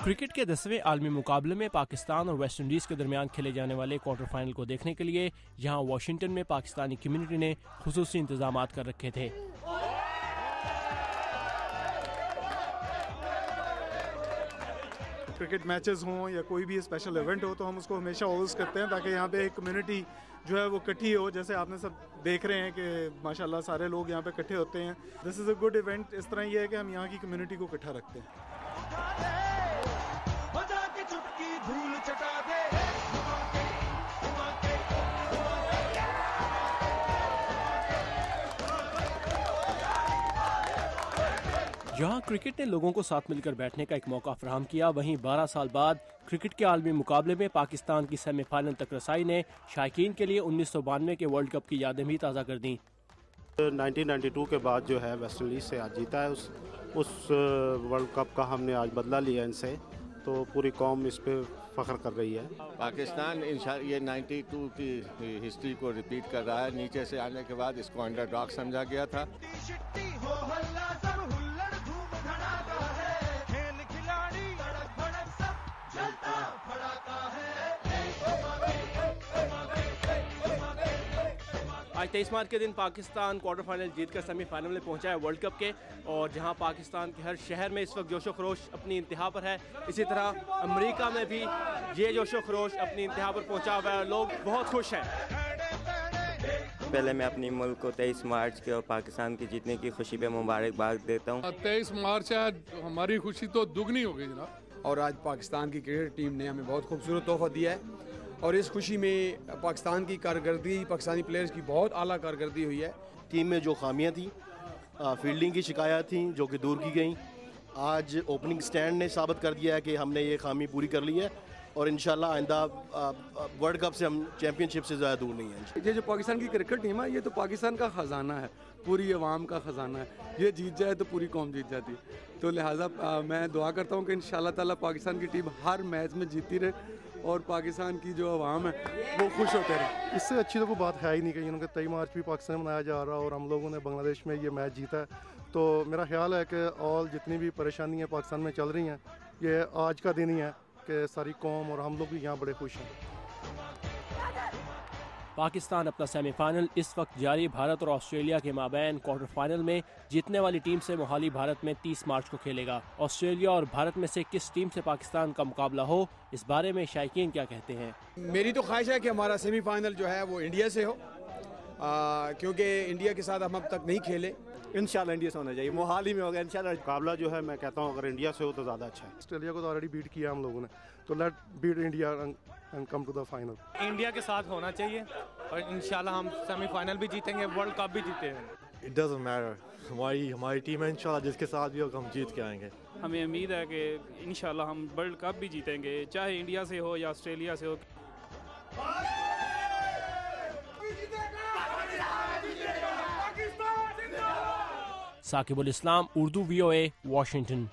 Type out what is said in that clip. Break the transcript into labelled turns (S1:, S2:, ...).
S1: Cricket के 10वें आलमी मुकाबले में पाकिस्तान और वेस्ट इंडीज के दरमियान खेले जाने वाले क्वार्टर फाइनल को देखने के लिए यहां वाशिंगटन में पाकिस्तानी कम्युनिटी ने खुसूसी इंतजामात कर रखे थे।
S2: क्रिकेट मैचेस हों या कोई भी स्पेशल इवेंट हो तो हम उसको हमेशा होस्ट करते हैं ताकि यहाँ पे एक कम्युनिटी जो है वो इकट्ठी हो। जैसे आपने सब देख रहे हैं कि माशाल्लाह सारे लोग यहाँ पे इकट्ठे होते हैं। This is a good event. इस तरह ये है कि हम यहाँ की कम्युनिटी को इकट्ठा रखते हैं।
S1: जहां क्रिकेट ने लोगों को साथ मिलकर बैठने का एक मौका फराहम किया, वहीं 12 साल बाद क्रिकेट के आलमी मुकाबले में पाकिस्तान की सेमीफाइनल तक रसाई ने शायकीन के लिए 1992 के वर्ल्ड कप की यादें भी ताज़ा कर दी।
S3: 1992 के बाद जो है वेस्ट इंडीज़ से आज जीता है उस वर्ल्ड कप का हमने आज बदला लिया इनसे, तो पूरी कौम इस पे फख्र कर रही है।
S4: पाकिस्तान ये 92 की हिस्ट्री को रिपीट कर रहा है। नीचे से आने के बाद इसको अंडरडॉग समझा गया था।
S1: आज 23 मार्च के दिन पाकिस्तान क्वार्टर फाइनल जीतकर सेमीफाइनल में पहुंचा है वर्ल्ड कप के, और जहां पाकिस्तान के हर शहर में इस वक्त जोशो खरोश अपनी इंतहा पर है, इसी तरह अमेरिका में भी ये जोशो खरोश अपनी इंतहा पर पहुंचा हुआ है। लोग बहुत खुश हैं।
S5: पहले मैं अपनी मुल्क को 23 मार्च के और पाकिस्तान की जीतने की खुशी पे मुबारकबाद देता हूँ।
S6: 23 मार्च है, हमारी खुशी तो दुगनी हो गई जनाब।
S7: और आज पाकिस्तान की क्रिकेट टीम ने हमें बहुत खूबसूरत तोहफा दिया है और इस खुशी में पाकिस्तान की कारकर्दगी, पाकिस्तानी प्लेयर्स की बहुत आला कारकर्दगी हुई है।
S3: टीम में जो खामियां थी, फील्डिंग की शिकायत थी जो कि दूर की गई, आज ओपनिंग स्टैंड ने साबित कर दिया है कि हमने ये खामी पूरी कर ली है और इंशाल्लाह आइंदा वर्ल्ड कप से हम चैंपियनशिप से ज़्यादा दूर नहीं हैं।
S8: ये जो पाकिस्तान की क्रिकेट टीम है, ये तो पाकिस्तान का ख़जाना है, पूरी अवाम का ख़जाना है। ये जीत जाए तो पूरी कौम जीत जाती है। तो लिहाजा मैं दुआ करता हूँ कि इंशाल्लाह ताला पाकिस्तान की टीम हर मैच में जीतती रहे और पाकिस्तान की जो अवाम है वो खुश होते रहे।
S2: इससे अच्छी तो कोई बात है ही नहीं कि उनका 23 मार्च भी पाकिस्तान मनाया जा रहा और हम लोगों ने बांग्लादेश में ये मैच जीता है। तो मेरा ख्याल है कि ऑल जितनी भी परेशानियाँ पाकिस्तान में चल रही हैं, ये आज का दिन ही है कि सारी कौम और हम लोग भी यहाँ बड़े खुश हैं।
S1: पाकिस्तान अपना सेमीफाइनल इस वक्त जारी भारत और ऑस्ट्रेलिया के माबैन क्वार्टर फाइनल में जीतने वाली टीम से मोहाली भारत में 30 मार्च को खेलेगा। ऑस्ट्रेलिया और भारत में से किस टीम से पाकिस्तान का मुकाबला हो, इस बारे में शायकीन क्या कहते हैं?
S7: मेरी तो ख्वाहिश है कि हमारा सेमीफाइनल जो है वो इंडिया से हो, क्योंकि इंडिया के साथ हम अब तक नहीं खेले।
S3: इंशाल्लाह इंडिया से होना चाहिए, मोहाली में होगा इंशाल्लाह। मुकाबला जो है मैं कहता हूँ अगर इंडिया से हो तो ज़्यादा अच्छा है।
S2: ऑस्ट्रेलिया को तो ऑलरेडी बीट किया हम लोगों ने, तो let beat India and come to the final.
S9: India के साथ होना चाहिए और इंशाल्लाह हम सेमीफाइनल भी जीतेंगे, वर्ल्ड कप भी जीतेंगे।
S3: इट डजंट मैटर, हमारी टीम है इंशाल्लाह, जिसके साथ भी होगा हम जीत के आएंगे।
S9: हमें उम्मीद है कि इंशाल्लाह हम वर्ल्ड कप भी जीतेंगे, चाहे इंडिया से हो या ऑस्ट्रेलिया से हो। साकिबुल इस्लाम, उर्दू VOA, वाशिंगटन।